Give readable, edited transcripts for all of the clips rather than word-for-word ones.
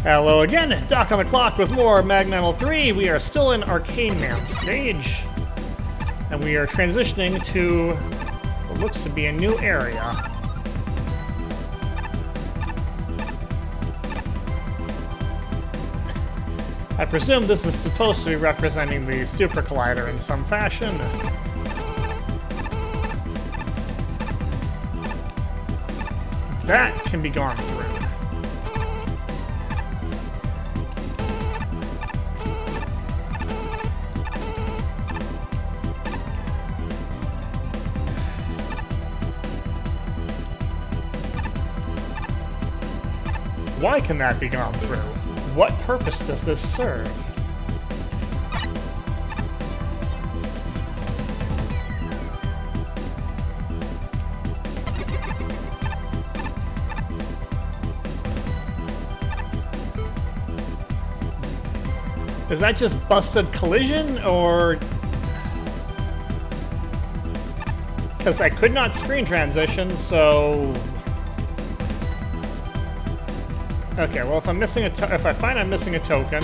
Hello again, Doc on the clock with more MAGMML3. We are still in Arcane Man stage, and we are transitioning to what looks to be a new area. I presume this is supposed to be representing the Super Collider in some fashion. That can be gone through. Why can that be gone through? What purpose does this serve? Is that just busted collision, or... Because I could not screen transition, so... Okay, well, if I'm missing if I find I'm missing a token...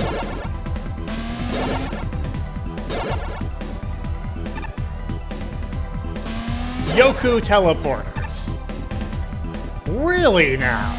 Yoku teleporters. Really now?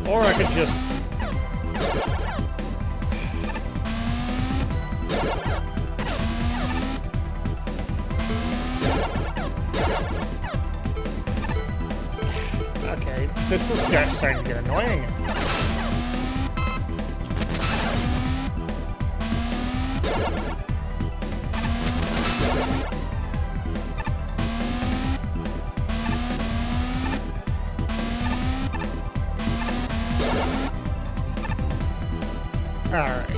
Or I could just... Okay, this is starting to get annoying. Alright.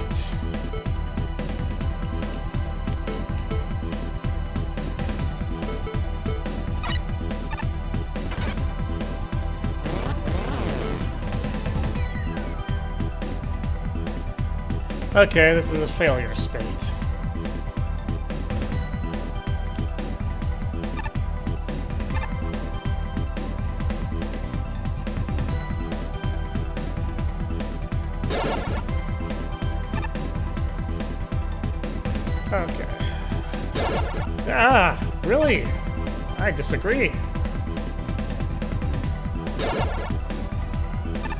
Okay, this is a failure state. Okay. Ah, really? I disagree.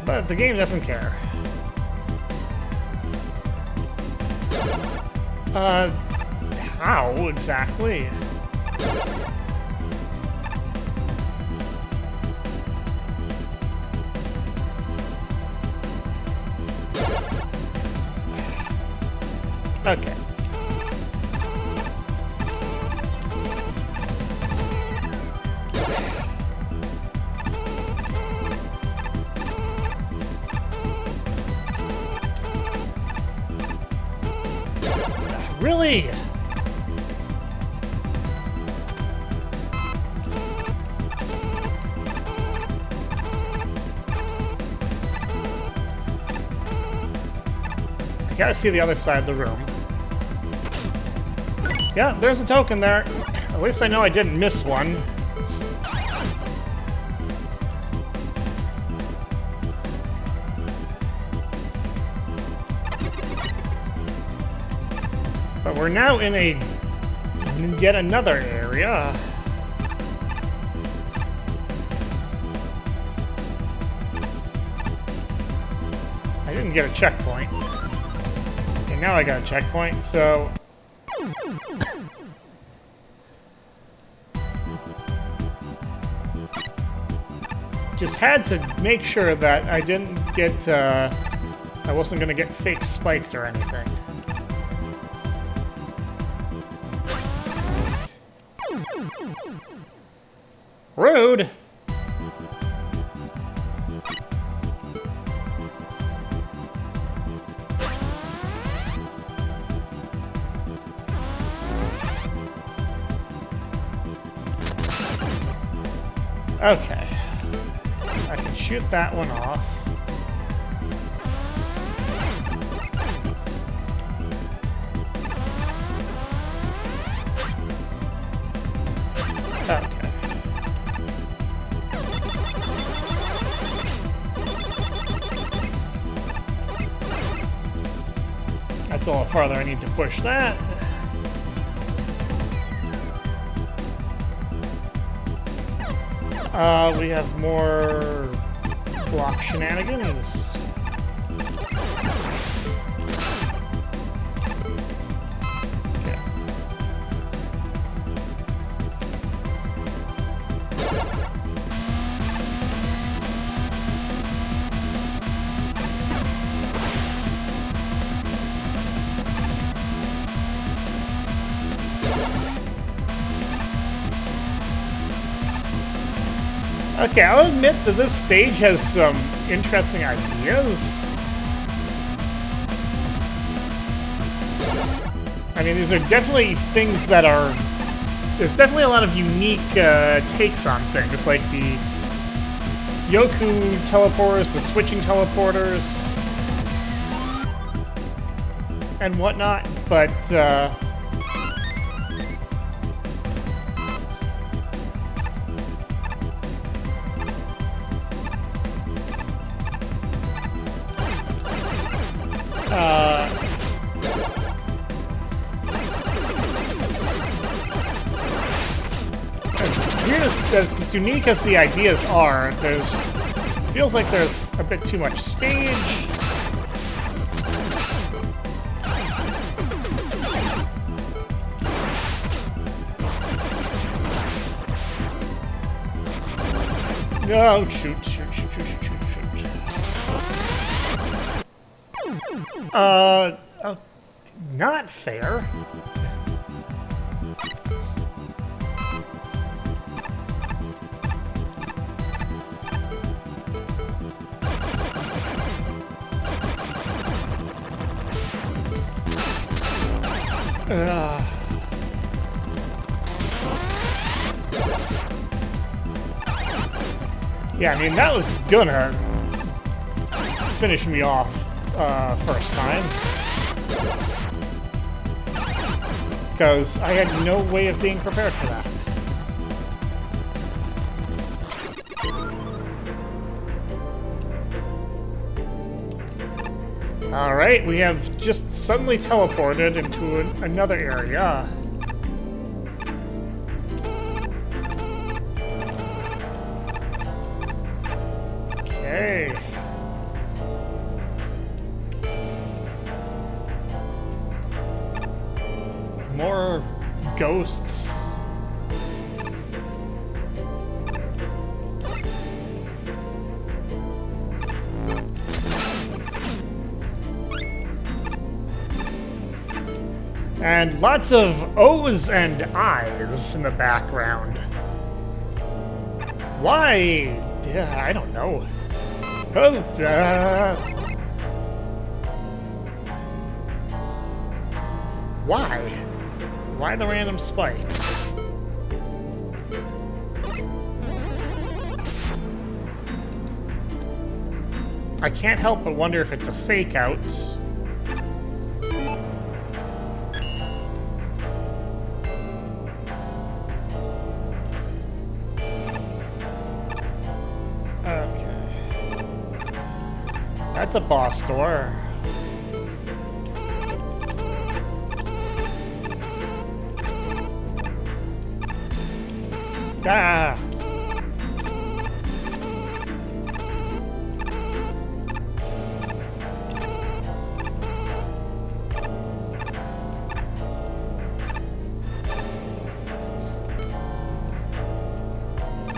But the game doesn't care. How exactly? Okay. Really? I gotta see the other side of the room. Yeah, there's a token there. At least I know I didn't miss one. But we're now in yet another area. I didn't get a checkpoint. Okay, now I got a checkpoint, so... Just had to make sure that I didn't get, I wasn't gonna get fake spiked or anything. Rude! Okay. I can shoot that one off. Okay. That's a little farther. I need to push that. We have more block shenanigans. Okay. Okay, I'll admit that this stage has some interesting ideas. I mean, these are definitely things that are... There's definitely a lot of unique takes on things, like the Yoku teleporters, the switching teleporters, and whatnot, but... as unique as the ideas are, feels like there's a bit too much stage. Oh, shoot. Not fair. Yeah, I mean, that was gonna finish me off first time. Because I had no way of being prepared for that. Alright, we have just suddenly teleported into another area. Okay. More ghosts. And lots of O's and I's in the background. Why? I don't know. Oh, why? Why the random spikes? I can't help but wonder if it's a fake out. That's a boss door. Ah!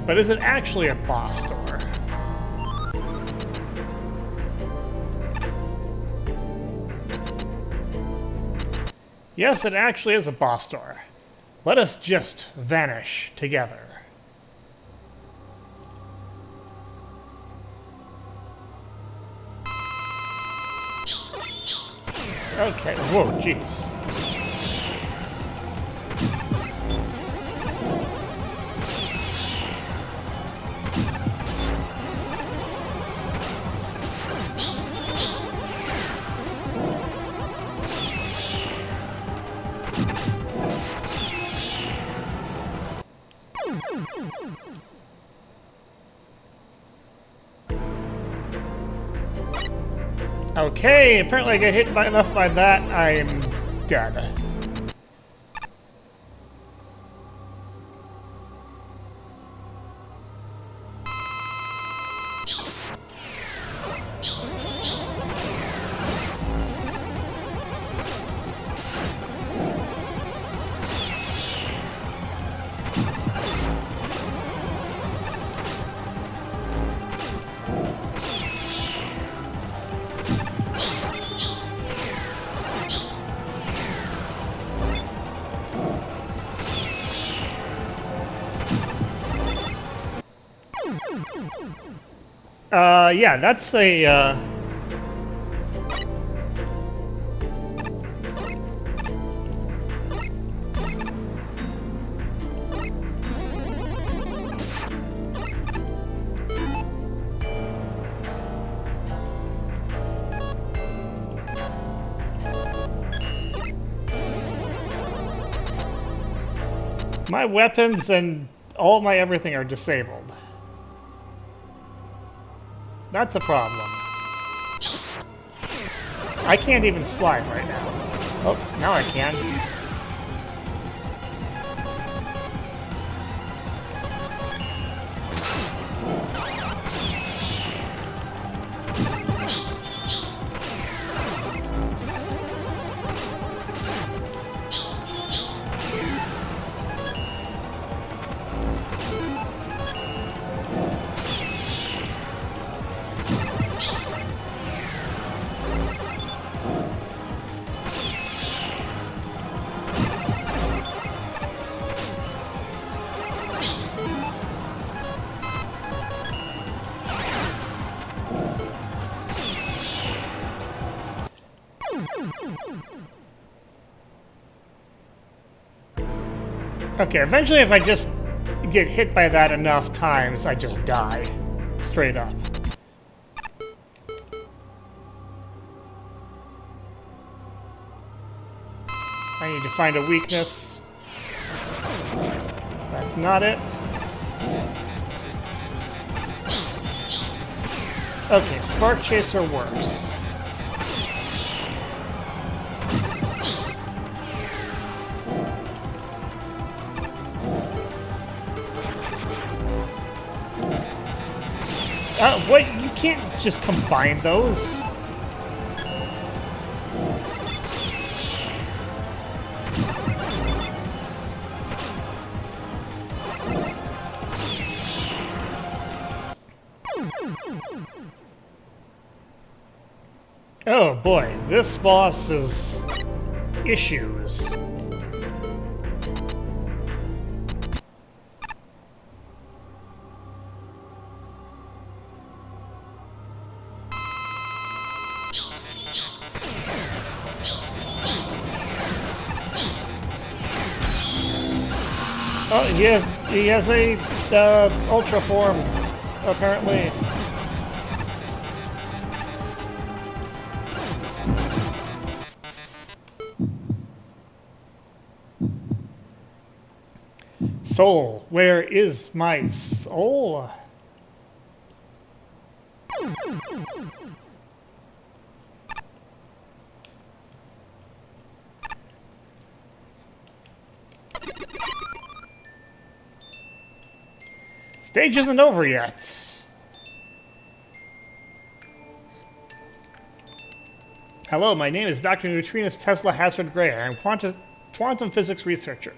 But is it actually a boss door? Yes, it actually is a boss door. Let us just vanish together. Okay, whoa, jeez. Okay, apparently I get hit by enough by that, I'm dead. Yeah, that's a, my weapons and all my everything are disabled. That's a problem. I can't even slide right now. Oh, now I can. Okay, eventually if I just get hit by that enough times, I just die. Straight up. I need to find a weakness. That's not it. Okay, Spark Chaser works. What? You can't just combine those. Oh boy, this boss is issues. Oh, he has a ultra form, apparently. Soul, where is my soul? Stage isn't over yet. Hello, my name is Dr. Neutrinus Tesla Hazard Gray. I'm a quantum physics researcher.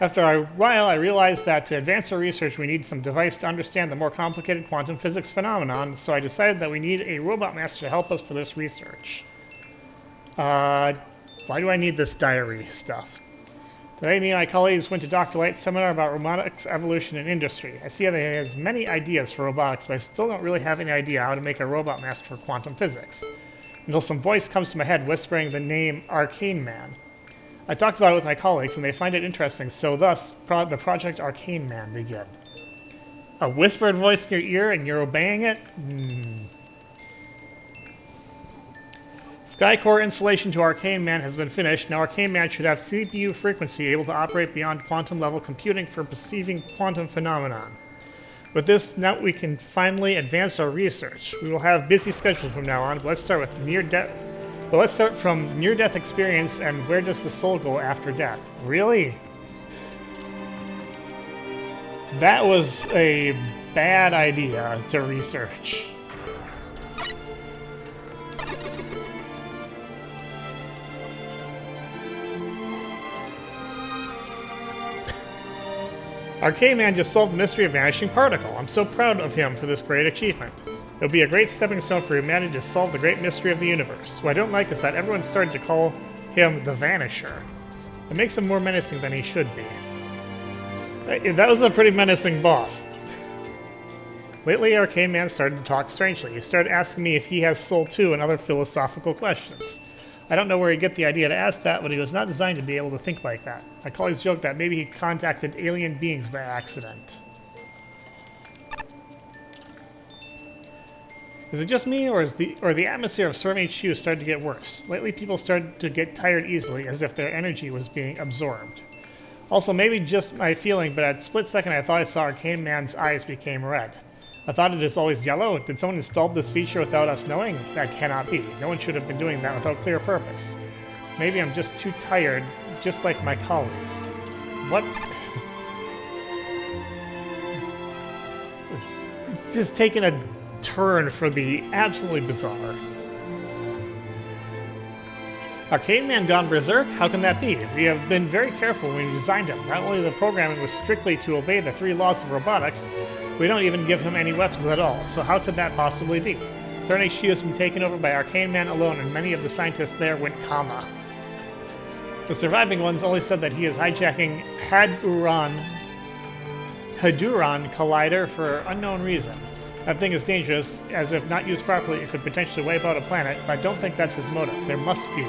After a while, I realized that to advance our research, we need some device to understand the more complicated quantum physics phenomenon, so I decided that we need a robot master to help us for this research. Why do I need this diary stuff? Today, me and my colleagues went to Dr. Light's seminar about robotics, evolution, and industry. I see that he has many ideas for robotics, but I still don't really have any idea how to make a robot master for quantum physics. Until some voice comes to my head whispering the name Arcane Man. I talked about it with my colleagues, and they find it interesting, so thus, the project Arcane Man began. A whispered voice in your ear, and you're obeying it? Skycore installation to Arcane Man has been finished. Now Arcane Man should have CPU frequency able to operate beyond quantum level computing for perceiving quantum phenomenon. With this, now we can finally advance our research. We will have busy schedules from now on, but let's start with near-death. But let's start from near-death experience and where does the soul go after death? Really? That was a bad idea to research. Arcane Man just solved the mystery of Vanishing Particle. I'm so proud of him for this great achievement. It would be a great stepping stone for humanity to solve the great mystery of the universe. What I don't like is that everyone started to call him the Vanisher. It makes him more menacing than he should be. That was a pretty menacing boss. Lately, Arcane Man started to talk strangely. He started asking me if he has soul too and other philosophical questions. I don't know where he get the idea to ask that, but he was not designed to be able to think like that. My colleagues joke that maybe he contacted alien beings by accident. Is it just me, or the atmosphere of Storm HQ started to get worse? Lately, people started to get tired easily, as if their energy was being absorbed. Also, maybe just my feeling, but at a split second I thought I saw Arcane Man's eyes became red. I thought it is always yellow. Did someone install this feature without us knowing? That cannot be. No one should have been doing that without clear purpose. Maybe I'm just too tired, just like my colleagues. What? It's just taking a turn for the absolutely bizarre. Arcane Man gone berserk? How can that be? We have been very careful when we designed him. Not only the programming was strictly to obey the 3 laws of robotics, we don't even give him any weapons at all, so how could that possibly be? Certain HQ has been taken over by Arcane Man alone, and many of the scientists there went comma. The surviving ones only said that he is hijacking Haduron Collider for unknown reason. That thing is dangerous, as if not used properly it could potentially wipe out a planet, but I don't think that's his motive. There must be.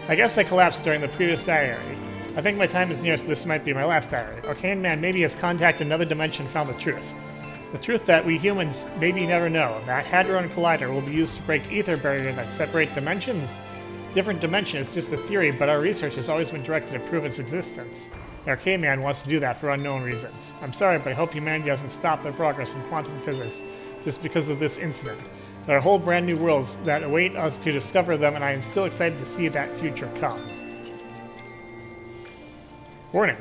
I guess I collapsed during the previous diary. I think my time is near, so this might be my last diary. Arcane Man maybe has contacted another dimension and found the truth. The truth that we humans maybe never know. That Hadron Collider will be used to break ether barriers that separate dimensions. Different dimension is just a theory, but our research has always been directed to prove its existence. Arcane Man wants to do that for unknown reasons. I'm sorry, but I hope humanity doesn't stop their progress in quantum physics just because of this incident. There are whole brand new worlds that await us to discover them, and I am still excited to see that future come. Warning.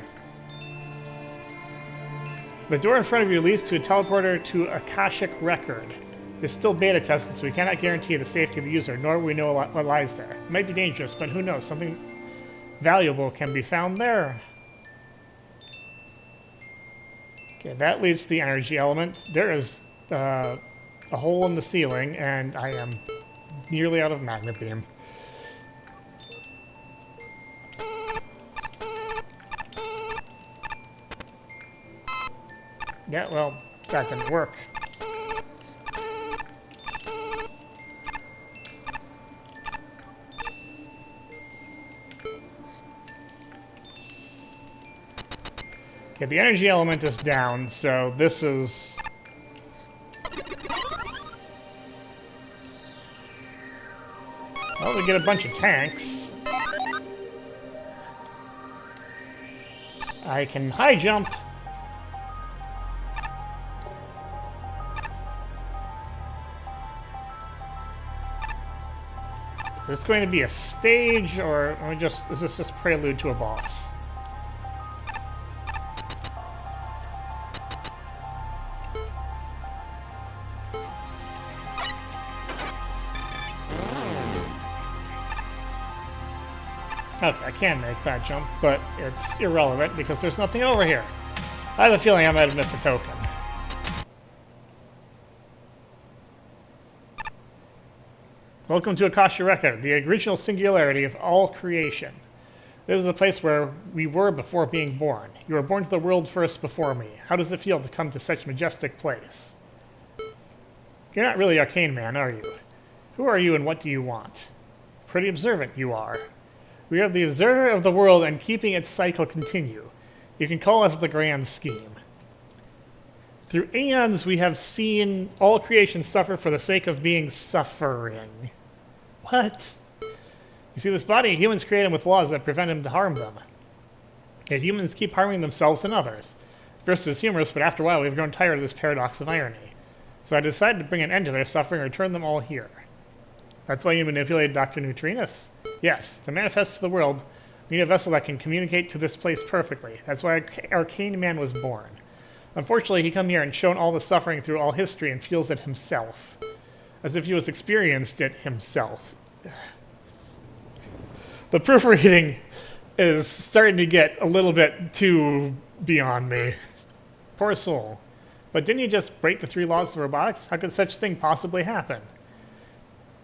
The door in front of you leads to a teleporter to Akashic Record. It's still beta tested, so we cannot guarantee the safety of the user, nor will we know what lies there. It might be dangerous, but who knows? Something valuable can be found there. Okay, that leads to the energy element. There is a hole in the ceiling, and I am nearly out of magma beam. Yeah, well, that didn't work. Okay, the energy element is down, so this is... Well, we get a bunch of tanks. I can high jump. Is this going to be a stage, or is this just prelude to a boss? Okay, I can make that jump, but it's irrelevant because there's nothing over here. I have a feeling I might have missed a token. Welcome to Akasha Record, the original singularity of all creation. This is the place where we were before being born. You were born to the world first before me. How does it feel to come to such a majestic place? You're not really Arcane Man, are you? Who are you and what do you want? Pretty observant you are. We are the observer of the world and keeping its cycle continue. You can call us the grand scheme. Through aeons we have seen all creation suffer for the sake of being suffering. What? You see, this body, humans create him with laws that prevent him to harm them. Yet humans keep harming themselves and others. First it was humorous, but after a while we've grown tired of this paradox of irony. So I decided to bring an end to their suffering and return them all here. That's why you manipulated Dr. Neutrinus? Yes, to manifest to the world, we need a vessel that can communicate to this place perfectly. That's why Arcane Man was born. Unfortunately, he come here and shown all the suffering through all history and feels it himself. As if he was experienced it himself. The proofreading is starting to get a little bit too beyond me. Poor soul. But didn't you just break the 3 laws of robotics? How could such a thing possibly happen?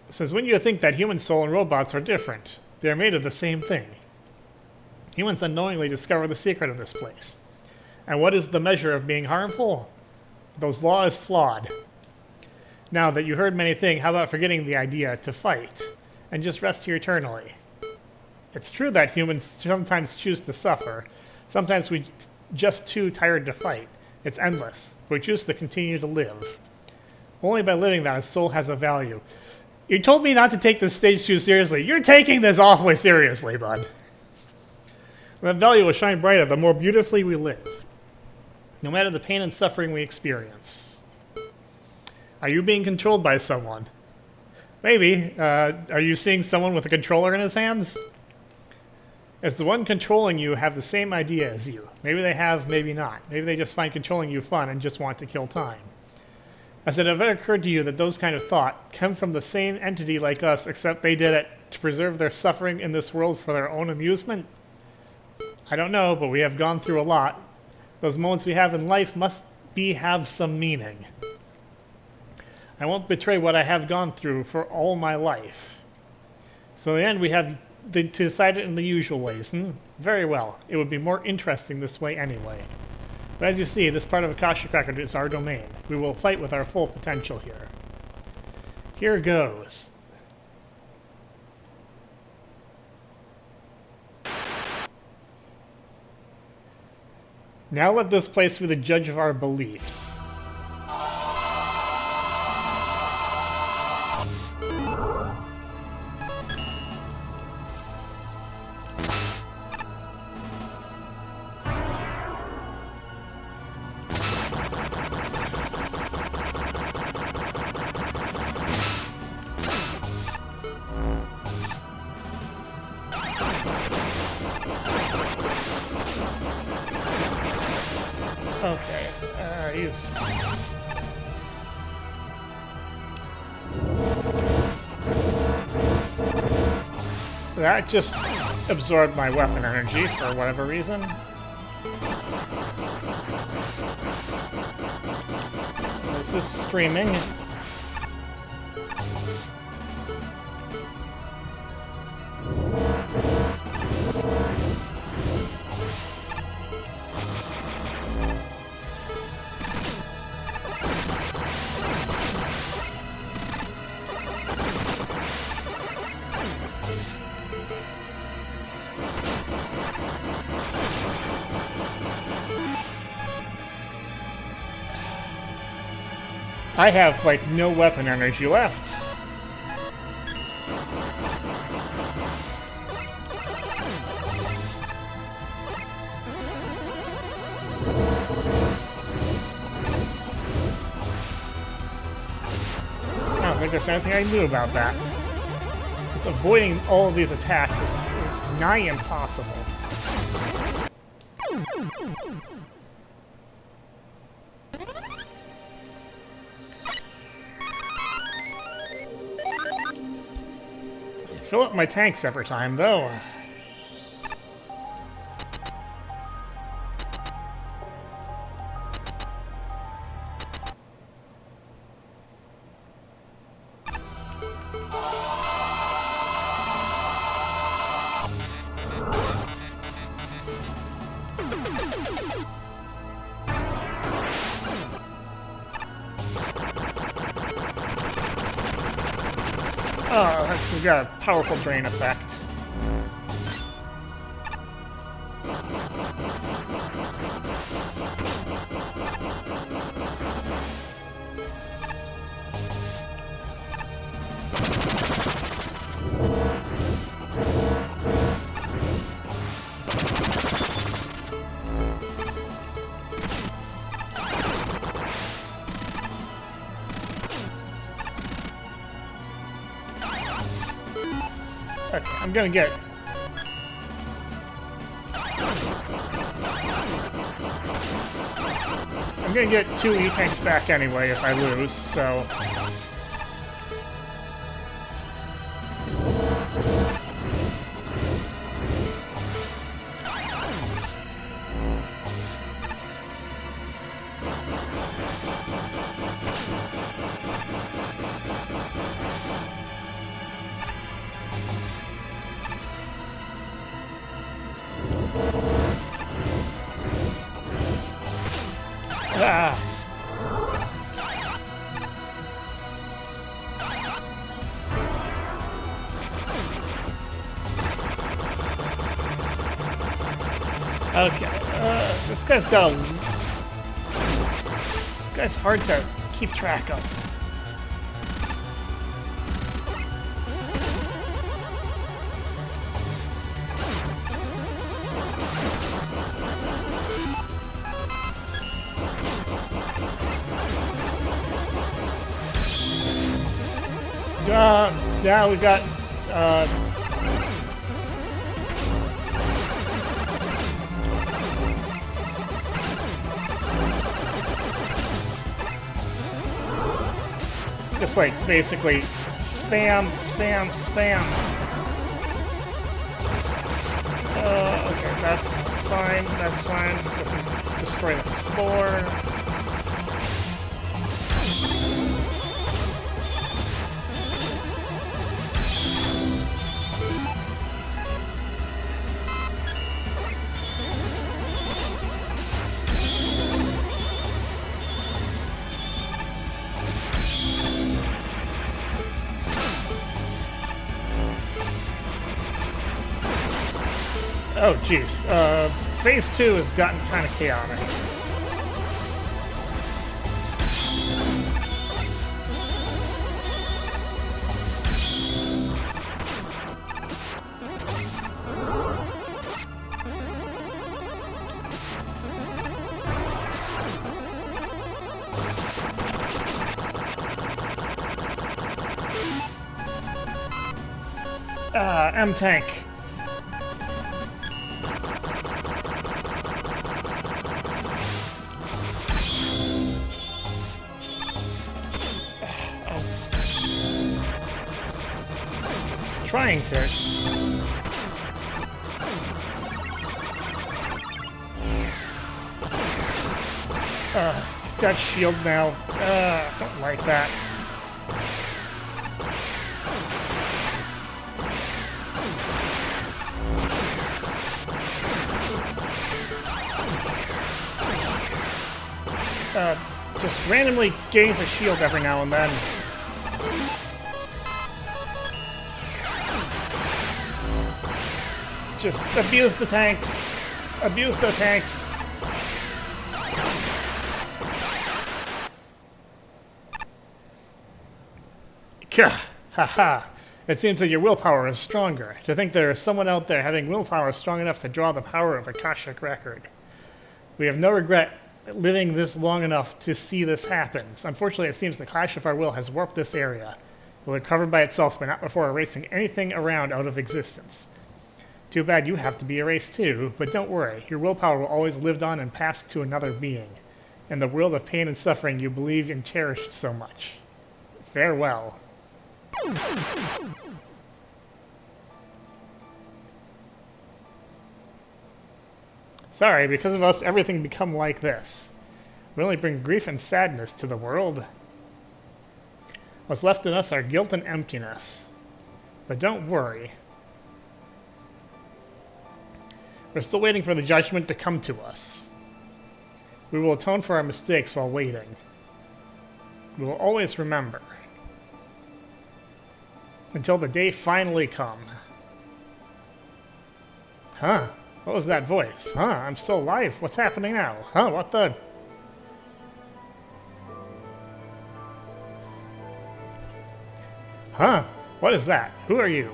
Since when do you think that human soul and robots are different? They are made of the same thing. Humans unknowingly discover the secret of this place. And what is the measure of being harmful? Those law is flawed. Now that you heard many things, how about forgetting the idea to fight and just rest here eternally? It's true that humans sometimes choose to suffer. Sometimes we just too tired to fight. It's endless. We choose to continue to live. Only by living that a soul has a value. You told me not to take this stage too seriously. You're taking this awfully seriously, bud. That value will shine brighter the more beautifully we live, no matter the pain and suffering we experience. Are you being controlled by someone? Maybe. Are you seeing someone with a controller in his hands? Does the one controlling you have the same idea as you? Maybe they have, maybe not. Maybe they just find controlling you fun and just want to kill time. Has it ever occurred to you that those kind of thought come from the same entity like us, except they did it to preserve their suffering in this world for their own amusement? I don't know, but we have gone through a lot. Those moments we have in life must have some meaning. I won't betray what I have gone through for all my life. So in the end, we have to decide it in the usual ways. Very well. It would be more interesting this way anyway. But as you see, this part of Akashic Record is our domain. We will fight with our full potential here. Here goes. Now let this place be the judge of our beliefs. Okay, he's... That just absorbed my weapon energy for whatever reason. This is streaming. I have, like, no weapon energy left. I don't think there's anything I can do about that. Just avoiding all of these attacks is nigh impossible. Fill up my tanks every time, though. Oh, that's got a powerful drain effect. Okay, I'm gonna get... I'm gonna get 2 E-tanks back anyway if I lose, so... Ah. Okay, this guy's got a... This guy's hard to keep track of. Yeah, we got, it's just like basically spam, spam, spam. Okay, that's fine, that's fine. Doesn't destroy the floor. Oh, jeez. Phase 2 has gotten kind of chaotic. M-Tank. Trying to. It's got shield now. Don't like that. Just randomly gains a shield every now and then. Just abuse the tanks. Abuse the tanks. Haha. It seems that your willpower is stronger. To think there is someone out there having willpower strong enough to draw the power of Akashic Record. We have no regret living this long enough to see this happen. Unfortunately, it seems the clash of our will has warped this area. It will recover by itself, but not before erasing anything around out of existence. Too bad you have to be erased too, but don't worry. Your willpower will always live on and pass to another being, in the world of pain and suffering you believed and cherished so much. Farewell. Sorry, because of us, everything become like this. We only bring grief and sadness to the world. What's left in us are guilt and emptiness. But don't worry. We're still waiting for the judgment to come to us. We will atone for our mistakes while waiting. We will always remember. Until the day finally comes. Huh? What was that voice? Huh? I'm still alive. What's happening now? Huh? What the... Huh? What is that? Who are you?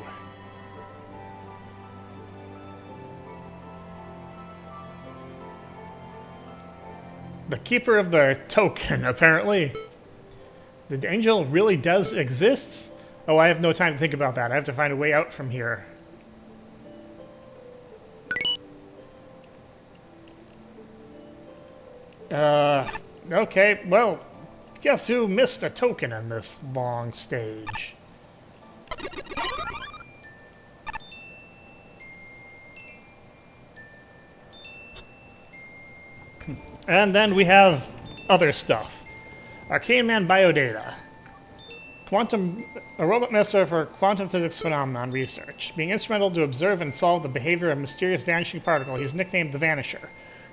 The keeper of the token, apparently. The angel really does exist? Oh, I have no time to think about that. I have to find a way out from here. Okay, well, guess who missed a token in this long stage? And then we have other stuff. Arcane Man biodata. A robot master for quantum physics phenomenon research. Being instrumental to observe and solve the behavior of a mysterious vanishing particle, he's nicknamed the Vanisher.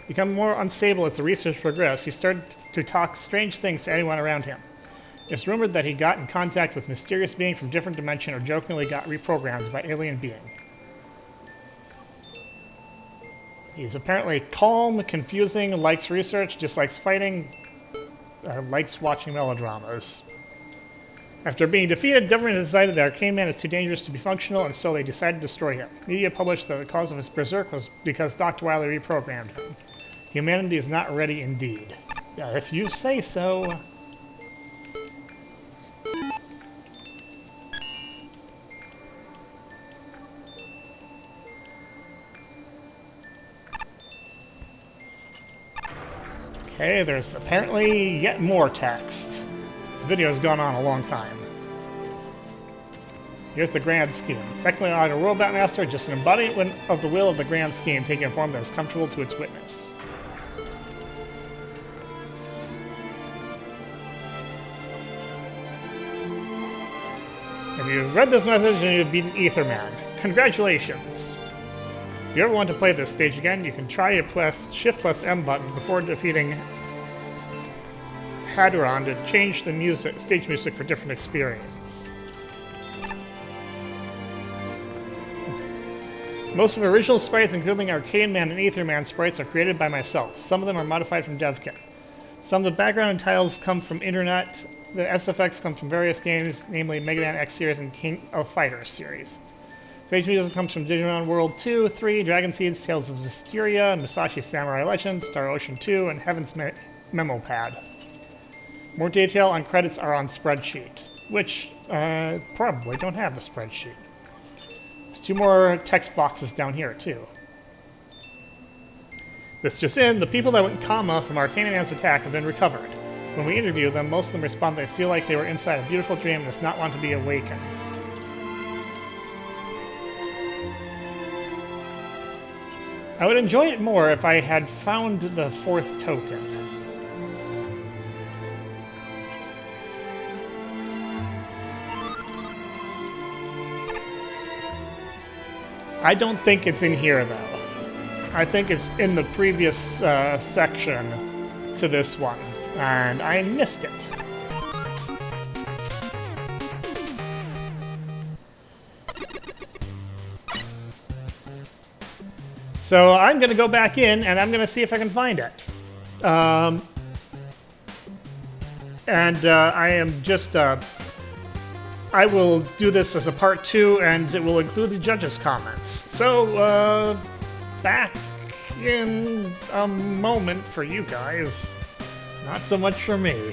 Becoming more unstable as the research progressed, he started to talk strange things to anyone around him. It's rumored that he got in contact with a mysterious being from a different dimension or jokingly got reprogrammed by alien being. He's apparently calm, confusing, likes research, dislikes fighting, likes watching melodramas. After being defeated, government decided that Arcane Man is too dangerous to be functional, and so they decided to destroy him. Media published that the cause of his berserk was because Dr. Wily reprogrammed him. Humanity is not ready indeed. Yeah, if you say so. Okay, there's apparently yet more text. This video has gone on a long time. Here's the grand scheme. Technically not a robot master, just an embodiment of the will of the grand scheme, taking a form that is comfortable to its witness. If you've read this message and you've beaten Ether Man, congratulations! If you ever want to play this stage again, you can try to press Shift plus M button before defeating Haduron to change the stage music for different experience. Most of the original sprites, including Arcane Man and Ether Man sprites, are created by myself. Some of them are modified from DevKit. Some of the background and tiles come from internet. The SFX comes from various games, namely Mega Man X series and King of Fighters series. Stage music comes from Digimon World 2, 3, Dragon Seeds, Tales of Zestiria, Musashi Samurai Legends, Star Ocean 2, and Heaven's Memo Pad. More detail on credits are on spreadsheet, which probably don't have the spreadsheet. There's 2 more text boxes down here, too. This just in, the people that went coma from Arcane Man's attack have been recovered. When we interview them, most of them respond they feel like they were inside a beautiful dream and does not want to be awakened. I would enjoy it more if I had found the 4th token. I don't think it's in here, though. I think it's in the previous section to this one, and I missed it. So I'm going to go back in, and I'm going to see if I can find it. I am just... I will do this as a part 2, and it will include the judges' comments. So, back in a moment for you guys. Not so much for me.